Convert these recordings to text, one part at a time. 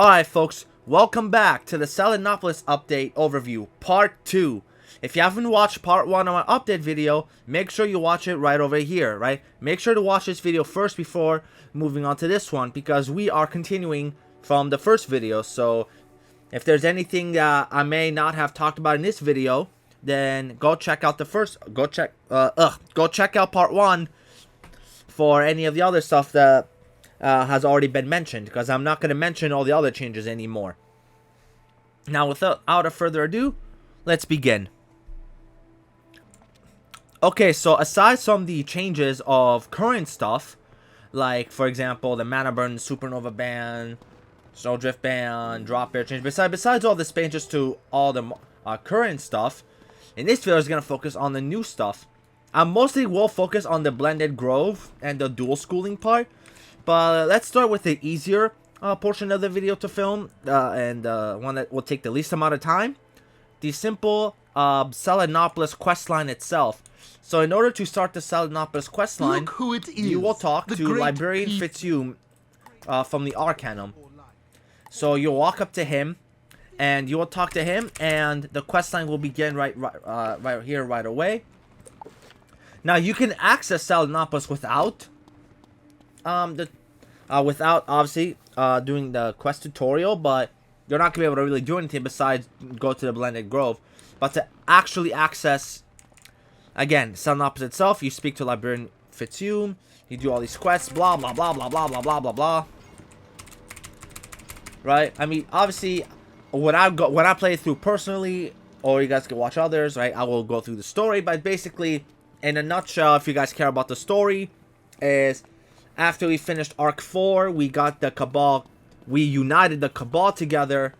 Alright folks, welcome back to the Selenopolis update overview, part 2. If you haven't watched part 1 of my update video, make sure you watch it right over here, right? Make sure to watch this video first before moving on to this one, because we are continuing from the first video. So, if there's anything that I may not have talked about in this video, then go check out go check out part 1 for any of the other stuff that has already been mentioned, because I'm not going to mention all the other changes anymore. Now, without further ado, let's begin. Okay, so aside from the changes of current stuff, like, for example, the Mana Burn Supernova ban, Snowdrift ban, Drop Bear change, besides all the changes to all the current stuff, in this video is going to focus on the new stuff. I mostly will focus on the Blended Grove and the dual schooling part, but let's start with the easier portion of the video to film, and one that will take the least amount of time. The simple Selenopolis questline itself. So in order to start the Selenopolis questline, you will talk to Librarian Fitzhume from the Arcanum. So you'll walk up to him, and you will talk to him, and the questline will begin right here, right away. Now you can access Selenopolis without obviously doing the quest tutorial, but you're not gonna be able to really do anything besides go to the Blended Grove. But to actually access, again, Selenopolis itself, you speak to Librarian Fitzhume, you do all these quests, blah blah blah blah blah blah blah blah blah. Right? I mean, obviously, when I play through personally, or you guys can watch others, right? I will go through the story, but basically, in a nutshell, if you guys care about the story, is after we finished Arc 4, we got the Cabal, we united the Cabal together,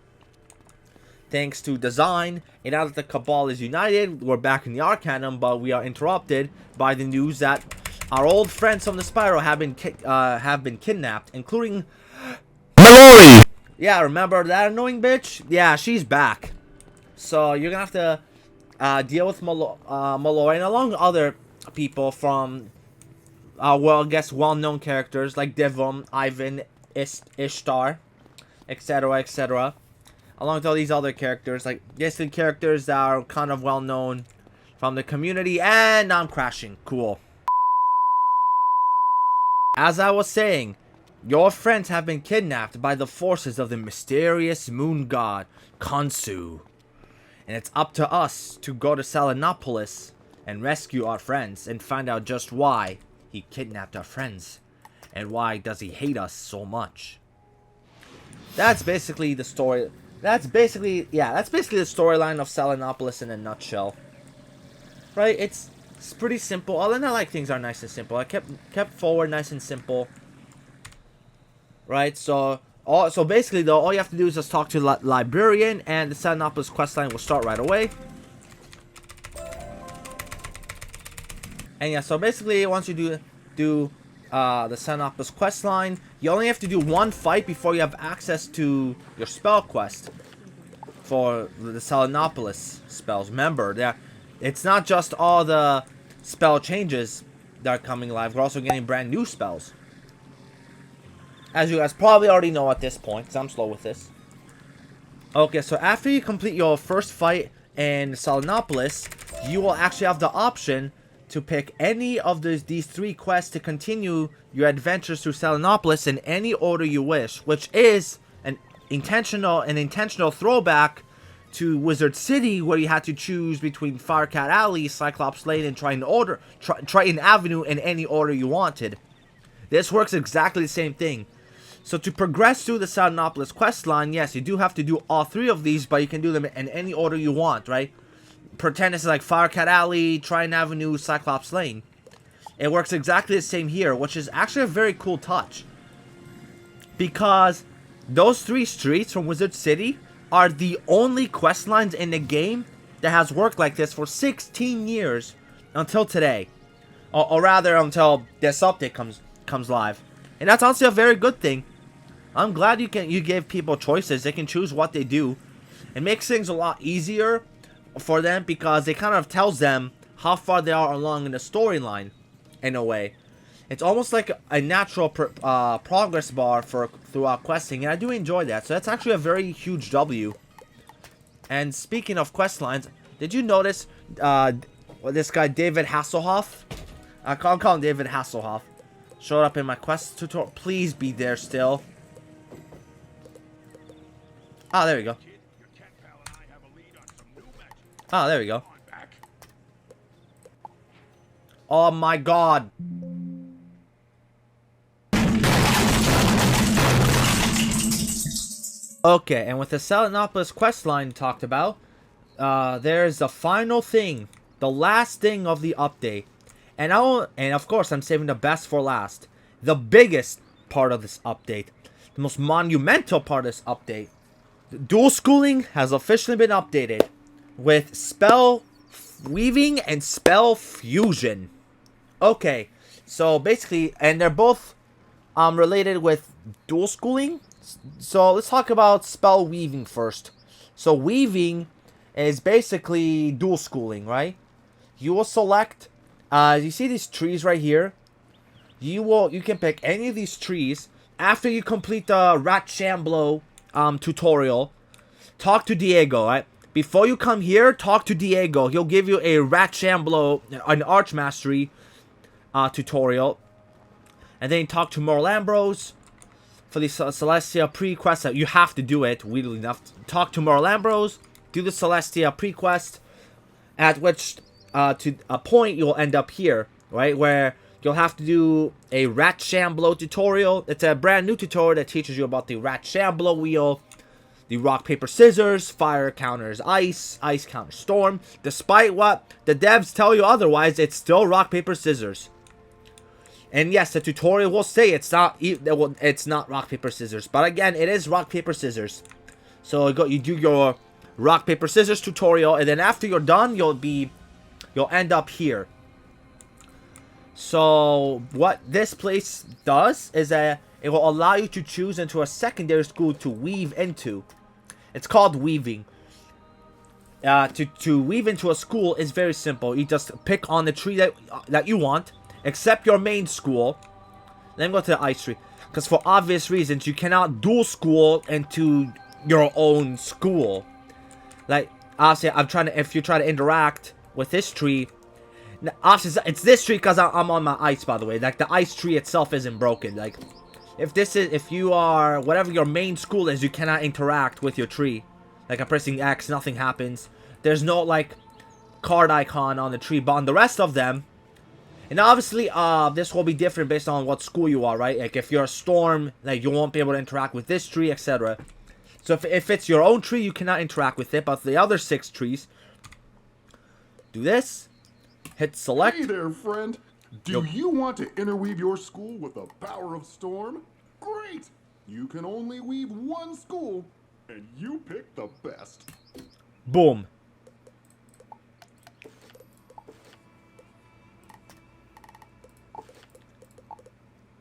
thanks to design, and now that the Cabal is united, we're back in the Arcanum, but we are interrupted by the news that our old friends from the Spiral have been kidnapped, including Mallory! Yeah, remember that annoying bitch? Yeah, she's back. So, you're gonna have to deal with Mallory, and along with other people from well, I guess well-known characters like Devon, Ivan, Ishtar, etc., etc. Along with all these other characters, like basically characters that are kind of well-known from the community. And now I'm crashing. Cool. As I was saying, your friends have been kidnapped by the forces of the mysterious moon god, Khonsu. And it's up to us to go to Selenopolis and rescue our friends and find out just why he kidnapped our friends, and why does he hate us so much. That's basically the story. That's basically the storyline of Selenopolis in a nutshell. Right? It's pretty simple. Other than I like things are nice and simple. I kept forward nice and simple. Right? So basically though, all you have to do is just talk to the Librarian, and the Selenopolis questline will start right away. And yeah, so basically, once you do the Selenopolis questline, you only have to do one fight before you have access to your spell quest for the Selenopolis spells. Remember, it's not just all the spell changes that are coming live. We're also getting brand new spells, as you guys probably already know at this point, because I'm slow with this. Okay, so after you complete your first fight in Selenopolis, you will actually have the option to pick any of these 3 quests to continue your adventures through Selenopolis in any order you wish, which is an intentional throwback to Wizard City, where you had to choose between Firecat Alley, Cyclops Lane, and Triton Avenue in any order you wanted. This works exactly the same thing. So to progress through the Selenopolis questline, yes, you do have to do all 3 of these, but you can do them in any order you want, right? Pretend it's like Firecat Alley, Triton Avenue, Cyclops Lane. It works exactly the same here, which is actually a very cool touch, because those 3 streets from Wizard City are the only quest lines in the game that has worked like this for 16 years until today, or rather until this update comes live. And that's honestly a very good thing. I'm glad you gave people choices. They can choose what they do. It makes things a lot easier for them, because it kind of tells them how far they are along in the storyline, in a way. It's almost like a natural progress bar for throughout questing, and I do enjoy that. So that's actually a very huge W. And speaking of quest lines, did you notice this guy David Hasselhoff? I can't call him David Hasselhoff. Showed up in my quest tutorial. Please be there still. Ah, there we go. Ah, there we go. Oh my god. Okay, and with the Selenopolis questline talked about, there's the final thing, the last thing of the update. And of course I'm saving the best for last. The biggest part of this update. The most monumental part of this update. Dual schooling has officially been updated with spell weaving and spell fusion. Okay, so basically, and they're both related with dual schooling. So let's talk about spell weaving first. So weaving is basically dual schooling, right? You will select, you see these trees right here? You can pick any of these trees after you complete the Ratchamblo tutorial. Talk to Diego, right? Before you come here, talk to Diego. He'll give you a Ratchamblo, an Arch Mastery tutorial. And then talk to Moral Ambrose for the Celestia pre-quest. You have to do it, weirdly enough. Talk to Moral Ambrose, do the Celestia pre-quest, at which to a point you'll end up here, right? Where you'll have to do a Ratchamblo tutorial. It's a brand new tutorial that teaches you about the Ratchamblo wheel, the rock, paper, scissors, fire counters ice, ice counters storm. Despite what the devs tell you otherwise, it's still rock, paper, scissors. And yes, the tutorial will say it's not rock, paper, scissors. But again, it is rock, paper, scissors. So you do your rock, paper, scissors tutorial, and then after you're done, you'll end up here. So what this place does is that it will allow you to choose into a secondary school to weave into. It's called weaving. To weave into a school is very simple. You just pick on the tree that you want, except your main school. Then go to the ice tree, because for obvious reasons you cannot dual school into your own school. Like obviously, if you try to interact with this tree. Obviously, it's this tree because I'm on my ice, by the way. Like, the ice tree itself isn't broken. Like, if you are, whatever your main school is, you cannot interact with your tree. Like, I'm pressing X, nothing happens. There's no, like, card icon on the tree. But on the rest of them, and obviously, this will be different based on what school you are, right? Like, if you're a storm, like, you won't be able to interact with this tree, etc. So, if it's your own tree, you cannot interact with it. But the other 6 trees, do this. Hit select. Hey there, friend. Do you want to interweave your school with the power of storm? Great! You can only weave one school, and you pick the best. Boom.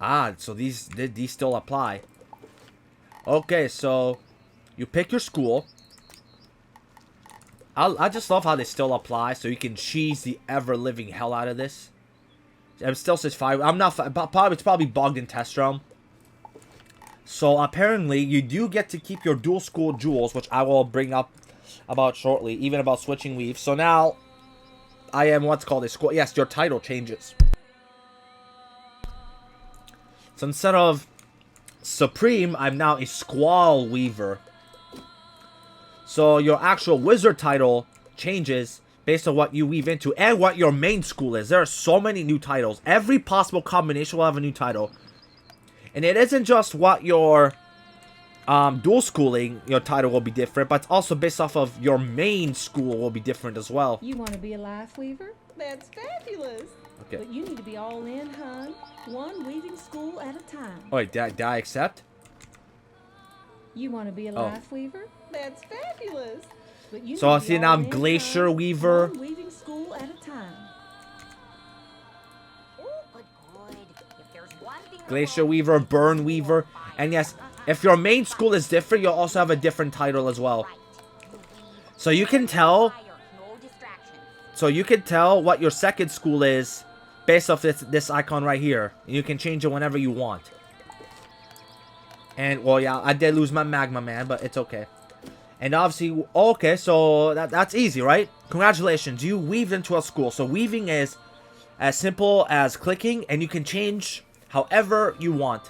Ah, so these still apply. Okay, so you pick your school. I just love how they still apply, so you can cheese the ever-living hell out of this. It still says 5. It's probably bugged in test realm. So apparently, you do get to keep your dual school jewels, which I will bring up about shortly, even about switching weaves. So now, I am what's called a school. Yes, your title changes. So instead of Supreme, I'm now a Squall Weaver. So your actual wizard title changes based on what you weave into and what your main school is. There are so many new titles. Every possible combination will have a new title. And it isn't just what your dual schooling, your title will be different, but it's also based off of your main school will be different as well. You want to be a life weaver? That's fabulous. Okay. But you need to be all in, hun. One weaving school at a time. Oh, wait, did I accept? You want to be a life weaver? That's fabulous. But you so I see now I'm Glacier Weaver. One weaving school at a time. Glacier Weaver, Burn Weaver. And yes, if your main school is different, you'll also have a different title as well. So you can tell. So you can tell what your second school is based off this icon right here. You can change it whenever you want. And, well, yeah, I did lose my Magma Man, but it's okay. And obviously, okay, so that's easy, right? Congratulations, you weaved into a school. So weaving is as simple as clicking, and you can change however you want.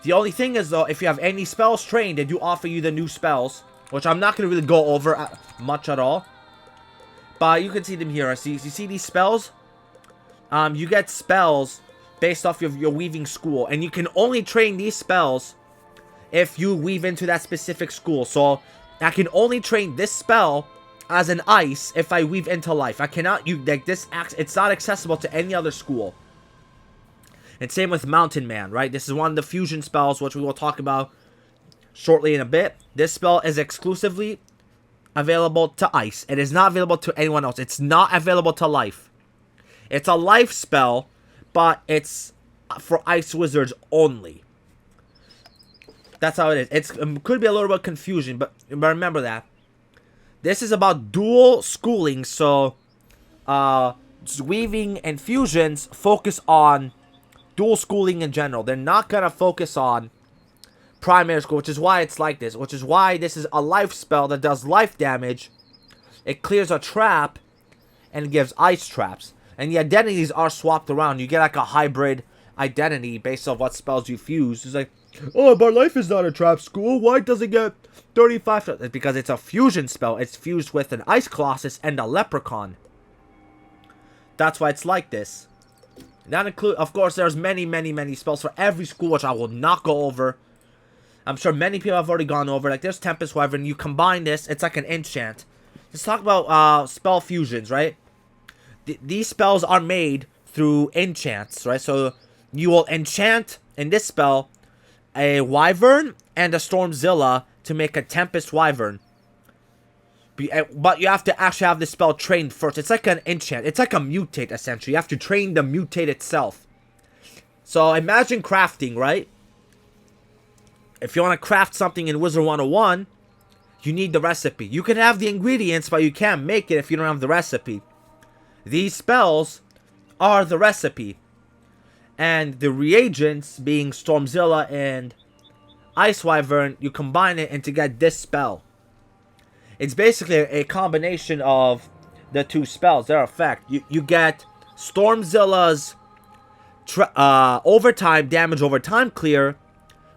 The only thing is, though, if you have any spells trained, they do offer you the new spells, which I'm not going to really go over much at all. But you can see them here. You see these spells? You get spells based off of your weaving school, and you can only train these spells if you weave into that specific school. So I can only train this spell as an ice if I weave into life. I cannot it's not accessible to any other school. And same with Mountain Man, right? This is one of the fusion spells, which we will talk about shortly in a bit. This spell is exclusively available to ice. It is not available to anyone else. It's not available to life. It's a life spell, but it's for ice wizards only. That's how it is. It could be a little bit confusion, but remember that. This is about dual schooling, so weaving and fusions focus on dual schooling in general. They're not going to focus on primary school, which is why it's like this. Which is why this is a life spell that does life damage. It clears a trap and gives ice traps. And the identities are swapped around. You get like a hybrid identity based on what spells you fuse. It's like, oh, but life is not a trap school. Why does it get 35? It's because it's a fusion spell. It's fused with an ice colossus and a leprechaun. That's why it's like this. That include, of course, there's many spells for every school, which I will not go over. I'm sure many people have already gone over. Like, there's Tempest Wyvern. You combine this, it's like an enchant. Let's talk about spell fusions, right? These spells are made through enchants, right? So you will enchant, in this spell, a Wyvern and a Stormzilla to make a Tempest Wyvern. But you have to actually have the spell trained first. It's like an enchant. It's like a mutate, essentially. You have to train the mutate itself. So imagine crafting, right? If you want to craft something in Wizard101, you need the recipe. You can have the ingredients, but you can't make it if you don't have the recipe. These spells are the recipe. And the reagents, being Stormzilla and Ice Wyvern, you combine it and to get this spell. It's basically a combination of the two spells, their effect. You get Stormzilla's damage over time clear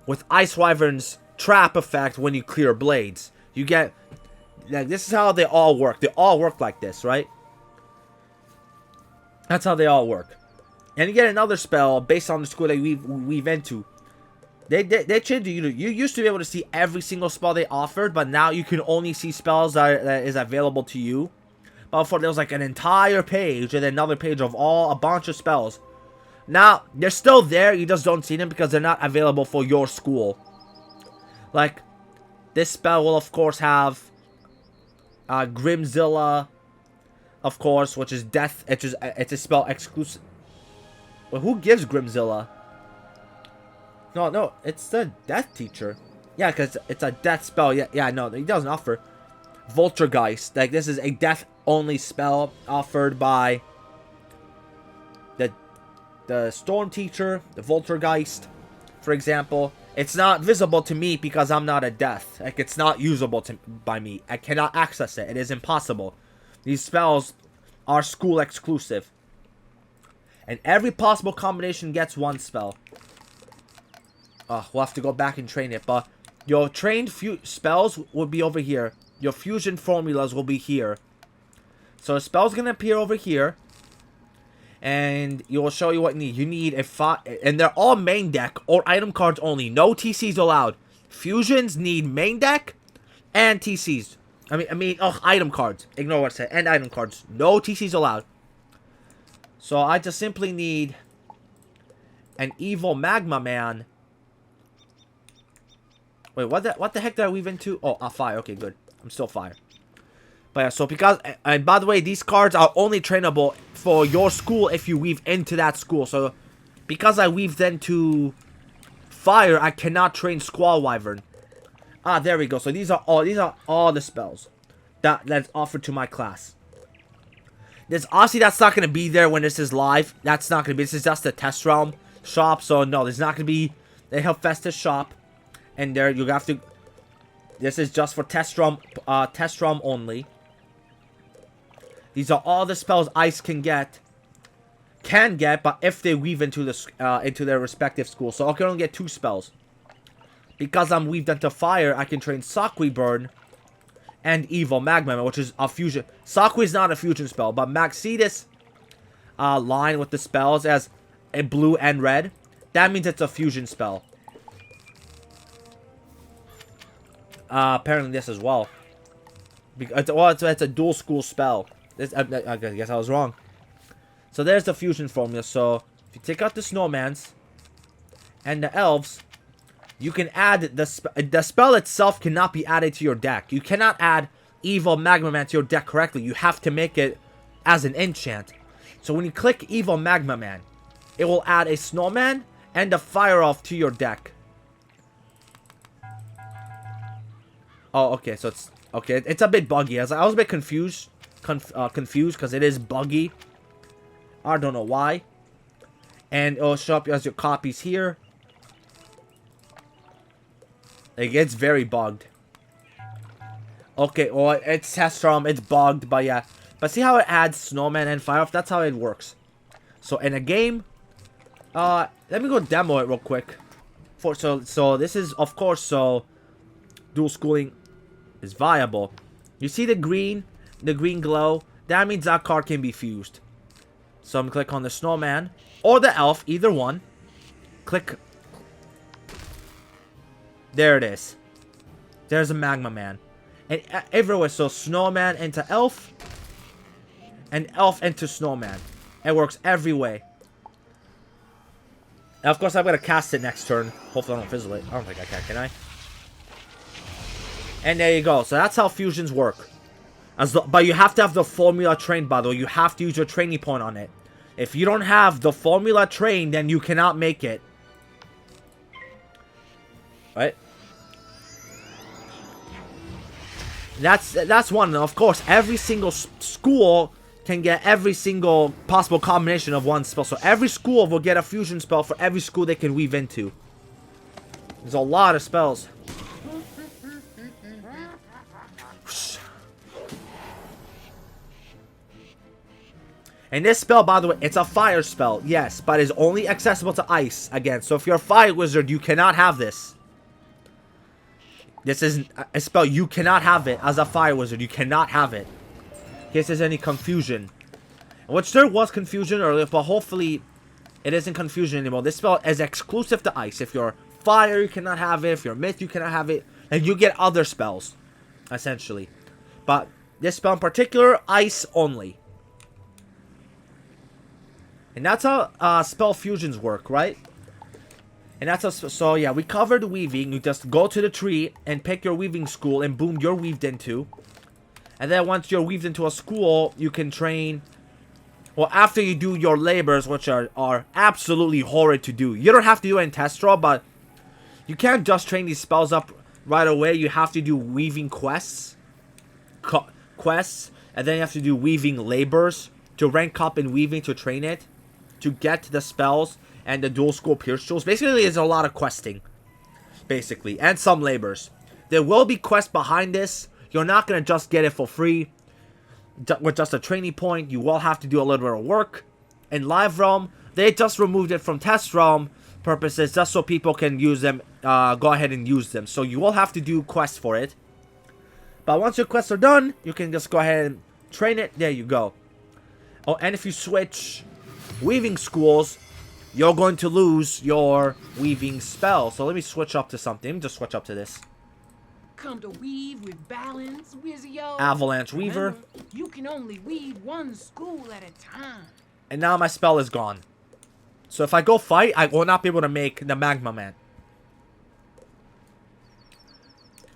with Ice Wyvern's trap effect when you clear blades. You get, like, this is how they all work. They all work like this, right? That's how they all work. And you get another spell based on the school that we weave into. They changed it. You used to be able to see every single spell they offered, but now you can only see spells that is available to you. But before, there was like an entire page and another page of a bunch of spells. Now, they're still there, you just don't see them because they're not available for your school. Like, this spell will of course have Grimzilla, of course, which is death. It's a spell exclusive. Well, who gives Grimzilla? No, it's the death teacher. Yeah, because it's a death spell. Yeah, no, he doesn't offer. Volturgeist. Like, this is a death-only spell offered by the Storm Teacher, the Volturgeist, for example. It's not visible to me because I'm not a death. Like, it's not usable by me. I cannot access it. It is impossible. These spells are school exclusive. And every possible combination gets one spell. We'll have to go back and train it. But your trained spells will be over here. Your fusion formulas will be here. So the spell's going to appear over here. And it will show you what you need. You need and they're all main deck or item cards only. No TCs allowed. Fusions need main deck and TCs. I mean, item cards. Ignore what I said. And item cards. No TCs allowed. So I just simply need an evil Magma Man. Wait, what the heck did I weave into? Oh, fire. Okay, good. I'm still fire. But yeah, so because, and by the way, these cards are only trainable for your school if you weave into that school. So because I weaved into fire, I cannot train Squall Wyvern. There we go. So these are all the spells that's offered to my class. This obviously that's not gonna be there when this is live. That's not gonna be. This is just the test realm shop. So no, there's not gonna be the Hellfestus shop. And there you have to. This is just for test realm only. These are all the spells Ice can get, but if they weave into their respective schools. So I can only get 2 spells. Because I'm weaved into fire, I can train Sakui Burn and Evil Magma, which is a fusion. Sakui is not a fusion spell, but see this line with the spells as a blue and red. That means it's a fusion spell. Apparently this as well. Because it's a dual school spell. I guess I was wrong. So there's the fusion formula. So if you take out the snowmans and the elves, you can add the spell itself cannot be added to your deck. You cannot add Evil Magma Man to your deck correctly. You have to make it as an enchant. So when you click Evil Magma Man, it will add a snowman and a fire elf to your deck. Oh, okay. So it's okay. It's a bit buggy. I was a bit confused because it is buggy. I don't know why. And it'll show up as your copies here. It gets very bugged. Okay, well, it's test realm, it's bugged, but yeah. But see how it adds snowman and fire off? That's how it works. So in a game, let me go demo it real quick. So this is, of course, so dual schooling is viable. You see the green glow? That means that card can be fused. So I'm gonna click on the snowman or the elf, either one. Click. There it is. There's a Magma Man. And everywhere, so snowman into elf. And elf into snowman. It works every way. And of course, I'm going to cast it next turn. Hopefully I don't fizzle it. I don't think I can I? And there you go. So that's how fusions work. But you have to have the formula trained, by the way. You have to use your training point on it. If you don't have the formula trained, then you cannot make it. Right? That's one. Of course, every single school can get every single possible combination of one spell. So every school will get a fusion spell for every school they can weave into. There's a lot of spells. And this spell, by the way, it's a fire spell. Yes, but it's only accessible to ice. Again, so if you're a fire wizard, you cannot have this. This is a spell. You cannot have it as a fire wizard. You cannot have it. In case there's any confusion. Which there was confusion earlier, but hopefully it isn't confusion anymore. This spell is exclusive to ice. If you're fire, you cannot have it. If you're myth, you cannot have it. And you get other spells, essentially. But this spell in particular, ice only. And that's how spell fusions work, right? And that's how, so yeah, we covered weaving. You just go to the tree and pick your weaving school and boom, you're weaved into. And then once you're weaved into a school, you can train. Well, after you do your labors, which are absolutely horrid to do. You don't have to do it in test draw, but you can't just train these spells up right away. You have to do weaving quests. And then you have to do weaving labors to rank up in weaving to train it. To get the spells and the dual school pierce jewels. Basically, there's a lot of questing. Basically. And some labors. There will be quests behind this. You're not going to just get it for free. With just a training point. You will have to do a little bit of work. In Live Realm, they just removed it from Test Realm purposes. Just so people can use them. Go ahead and use them. So you will have to do quests for it. But once your quests are done, you can just go ahead and train it. There you go. Oh, and if you switch weaving schools, you're going to lose your weaving spell. So let me switch up to something. Let me just switch up to this. Come to weave with balance, Wizio. Avalanche Weaver. Remember, you can only weave one school at a time. And now my spell is gone. So if I go fight, I will not be able to make the Magma Man.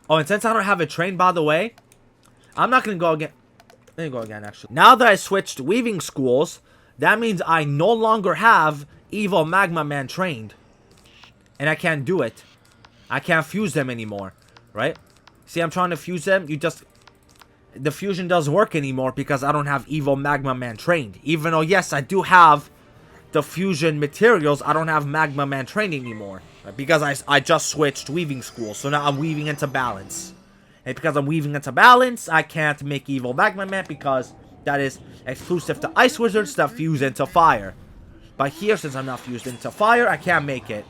Oh, and since I don't have it trained, by the way, I'm not going to go again. Let me go again, actually. Now that I switched weaving schools, that means I no longer have Evil Magma Man trained. And I can't do it. I can't fuse them anymore. Right? See, I'm trying to fuse them. You just... the fusion doesn't work anymore because I don't have Evil Magma Man trained. Even though, yes, I do have the fusion materials, I don't have Magma Man trained anymore. Right? Because I just switched weaving school, so now I'm weaving into balance. And because I'm weaving into balance, I can't make Evil Magma Man because that is exclusive to Ice Wizards that fuse into fire. But here, since I'm not fused into fire, I can't make it.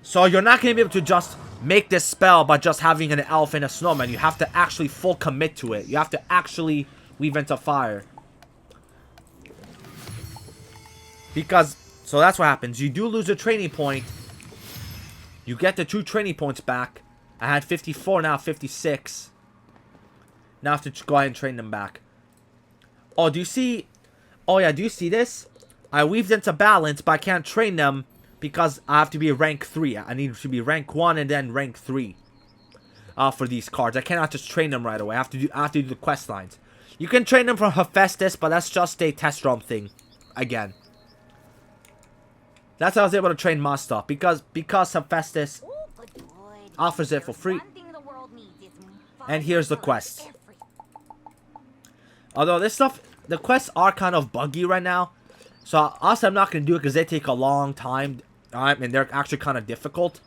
So you're not going to be able to just make this spell by just having an elf and a snowman. You have to actually full commit to it. You have to actually weave into fire. Because, so that's what happens. You do lose a training point. You get the 2 training points back. I had 54, now 56. Now I have to go ahead and train them back. Oh, do you see? Oh yeah, do you see this? I weaved into balance, but I can't train them because I have to be rank 3. I need to be rank 1 and then rank 3 for these cards. I cannot just train them right away. I have to do the quest lines. You can train them from Hephaestus, but that's just a test run thing. Again. That's how I was able to train Masta. Because Hephaestus offers it for free. And here's the quest. Although this stuff, the quests are kind of buggy right now. So also I'm not going to do it because they take a long time. And they're actually kind of difficult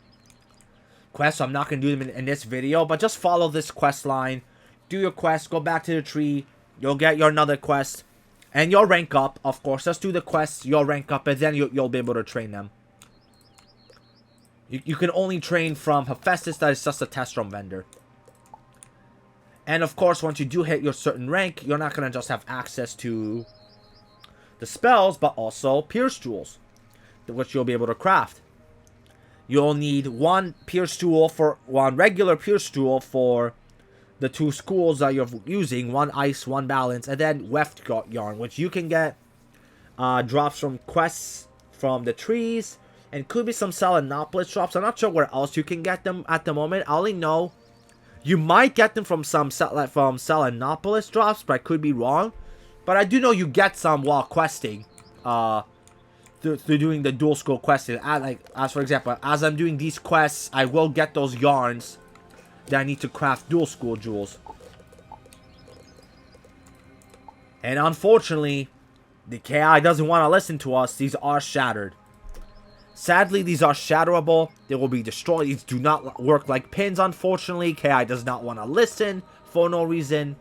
quests, so I'm not going to do them in this video. But just follow this quest line. Do your quest. Go back to the tree. You'll get your another quest. And you'll rank up, of course. Just do the quests. You'll rank up. And then you'll be able to train them. You can only train from Hephaestus. That is just a test run vendor. And of course, once you do hit your certain rank, you're not going to just have access to the spells, but also Pierce Jewels, which you'll be able to craft. You'll need 1 Pierce Jewel for 1 regular Pierce Jewel for the 2 schools that you're using, 1 Ice, 1 Balance, and then Weft Yarn, which you can get drops from quests from the trees, and could be some Selenopolis drops. I'm not sure where else you can get them at the moment. I only know you might get them from some Selenopolis drops, but I could be wrong. But I do know you get some while questing, through doing the dual school questing. As for example, as I'm doing these quests, I will get those yarns that I need to craft dual school jewels. And unfortunately, the KI doesn't want to listen to us. These are shattered. Sadly, these are shatterable. They will be destroyed. These do not work like pins, unfortunately. KI does not want to listen for no reason.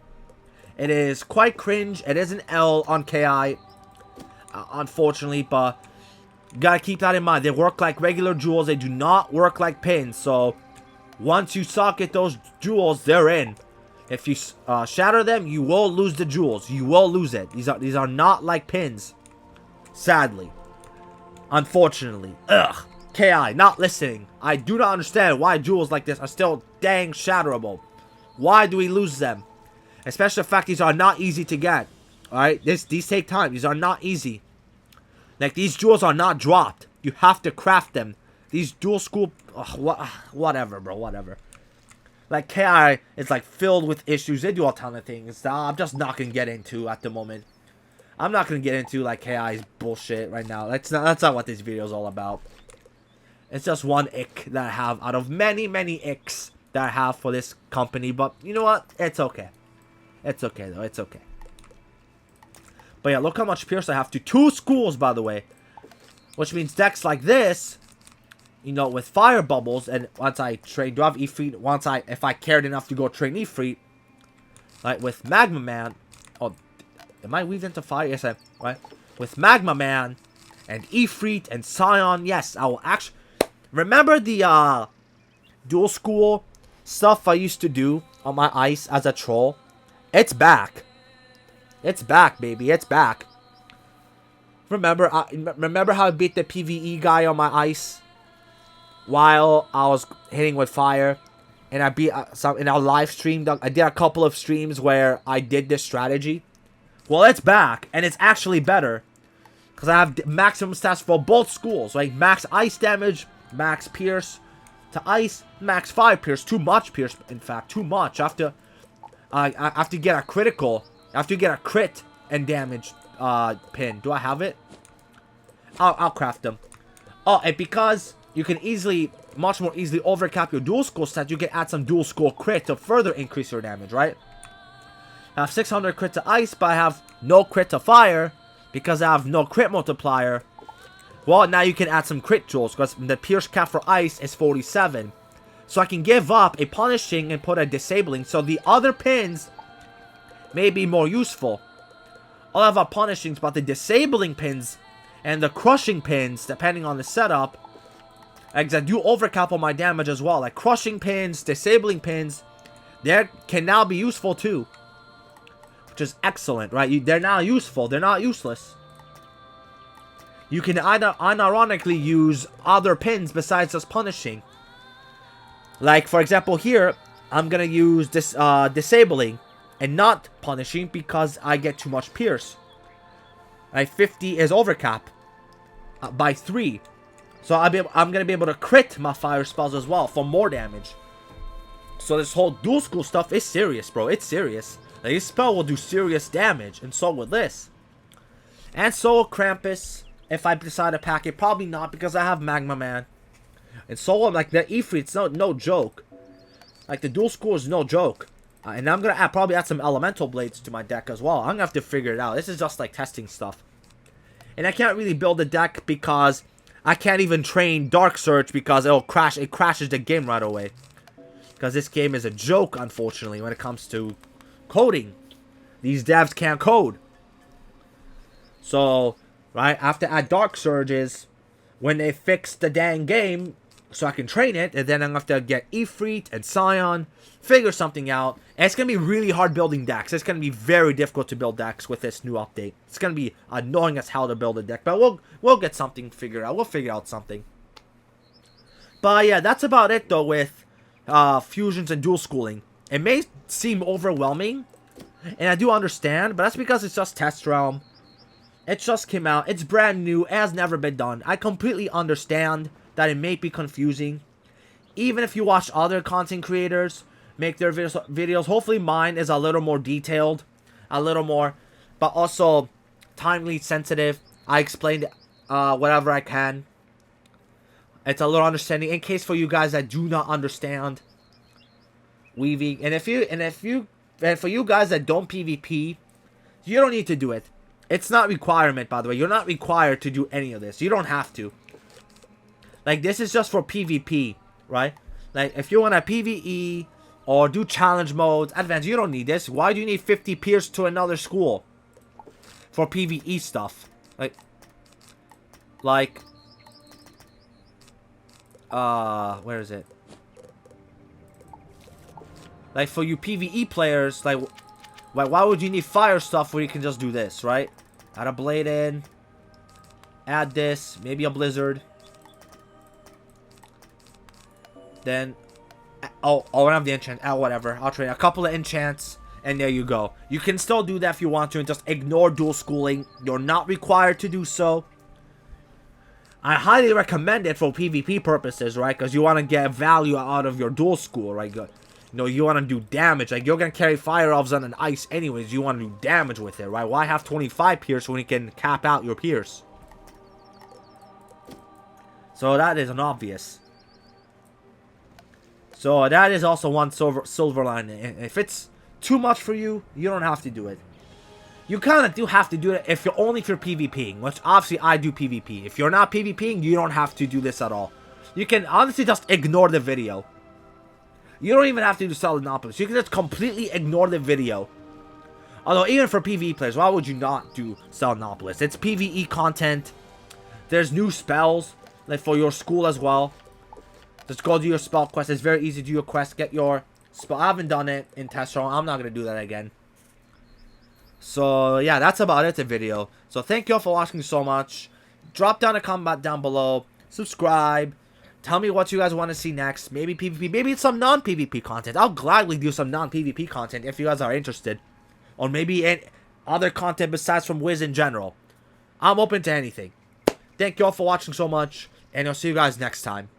It is quite cringe. It is an L on KI, unfortunately, but you gotta keep that in mind. They work like regular jewels. They do not work like pins. So once you socket those jewels, they're in. If you shatter them, you will lose the jewels. You will lose it. These are not like pins. Sadly. Unfortunately. Ugh. KI, not listening. I do not understand why jewels like this are still dang shatterable. Why do we lose them? Especially the fact these are not easy to get. Alright? These take time. These are not easy. Like, these jewels are not dropped. You have to craft them. These dual school... Ugh, whatever, bro. Whatever. Like, KI is, like, filled with issues. They do all ton of things that I'm just not going to get into at the moment. I'm not going to get into, like, KI's bullshit right now. That's not what this video is all about. It's just one ick that I have out of many, many icks that I have for this company. But, you know what? It's okay. It's okay, though. It's okay. But, yeah, look how much Pierce I have to 2 schools, by the way. Which means decks like this, you know, with fire bubbles, and once I train, do I have Ifrit? If I cared enough to go train Ifrit, like with Magma Man, oh, am I weaved into fire? Yes, I am, right? With Magma Man, and Ifrit, and Scion, yes, I will actually, remember the, dual school stuff I used to do on my ice as a troll? It's back. It's back, baby, it's back. Remember how I beat the PvE guy on my ice? While I was hitting with fire, and I beat in our live stream. I did a couple of streams where I did this strategy. Well, it's back, and it's actually better because I have maximum stats for both schools, like max ice damage, max pierce to ice, max fire pierce. Too much pierce, in fact, too much. I have to get a critical. I have to get a crit and damage pin. Do I have it? I'll craft them. Oh, and because you can easily much more easily overcap your dual school stat, you can add some dual school crit to further increase your damage, right? I have 600 crit to ice, but I have no crit to fire because I have no crit multiplier. Well, now you can add some crit jewels because the pierce cap for ice is 47. So I can give up a punishing and put a disabling. So the other pins may be more useful. I'll have a punishing, but the disabling pins and the crushing pins, depending on the setup, because I do overcap on my damage as well. Like crushing pins, disabling pins, they can now be useful too. Which is excellent, right? They're now useful. They're not useless. You can unironically use other pins besides just punishing. Like, for example, here, I'm going to use this disabling and not punishing because I get too much pierce. Right? 50 is overcap by 3. So I'm going to be able to crit my fire spells as well for more damage. So this whole dual school stuff is serious, bro. It's serious. Like, this spell will do serious damage, and so will this. And so will Krampus, if I decide to pack it. Probably not, because I have Magma Man. And so will, like, the Ifrit's no joke. Like, the dual school is no joke. And I'm going to probably add some Elemental Blades to my deck as well. I'm going to have to figure it out. This is just, like, testing stuff. And I can't really build a deck because I can't even train Dark Surge because it'll crash. It crashes the game right away. Because this game is a joke, unfortunately, when it comes to coding. These devs can't code. So, right, I have to add Dark Surges when they fix the dang game so I can train it. And then I'm going to have to get Ifrit and Scion, figure something out. And it's going to be really hard building decks. It's going to be very difficult to build decks with this new update. It's going to be annoying as hell to build a deck. But we'll get something figured out. We'll figure out something. But yeah, that's about it though with fusions and dual schooling. It may seem overwhelming, and I do understand, but that's because it's just Test Realm. It just came out. It's brand new. It has never been done. I completely understand that it may be confusing. Even if you watch other content creators make their videos, hopefully mine is a little more detailed, a little more, but also timely sensitive. I explained whatever I can. It's a little understanding in case for you guys that do not understand weaving. And for you guys that don't PvP, you don't need to do it. It's not requirement, by the way. You're not required to do any of this. You don't have to. Like, this is just for PvP, right? Like, if you want to PvE or do challenge modes, advanced, you don't need this. Why do you need 50 pierce to another school for PvE stuff? Where is it? Like, for you PvE players, like, why would you need fire stuff where you can just do this, right? Add a blade in. Add this. Maybe a blizzard. Then, oh, I don't have the enchant. Whatever. I'll trade a couple of enchants, and there you go. You can still do that if you want to, and just ignore dual schooling. You're not required to do so. I highly recommend it for PvP purposes, right? Because you want to get value out of your dual school, right? You know, you want to do damage. Like, you're going to carry Fire Elves on an ice anyways. You want to do damage with it, right? Why have 25 pierce when you can cap out your pierce? So that is an obvious. So that is also one silver lining. If it's too much for you, you don't have to do it. You kind of do have to do it if you're PvPing, which obviously I do PvP. If you're not PvPing, you don't have to do this at all. You can honestly just ignore the video. You don't even have to do Selenopolis. You can just completely ignore the video. Although, even for PvE players, why would you not do Selenopolis? It's PvE content. There's new spells, like for your school as well. Just go do your spell quest. It's very easy to do your quest. Get your spell. I haven't done it in Test Realm. I'm not going to do that again. So, yeah, that's about it, the video. So, thank you all for watching so much. Drop down a comment down below. Subscribe. Tell me what you guys want to see next. Maybe PvP. Maybe some non-PvP content. I'll gladly do some non-PvP content if you guys are interested. Or maybe any other content besides from Wiz in general. I'm open to anything. Thank you all for watching so much. And I'll see you guys next time.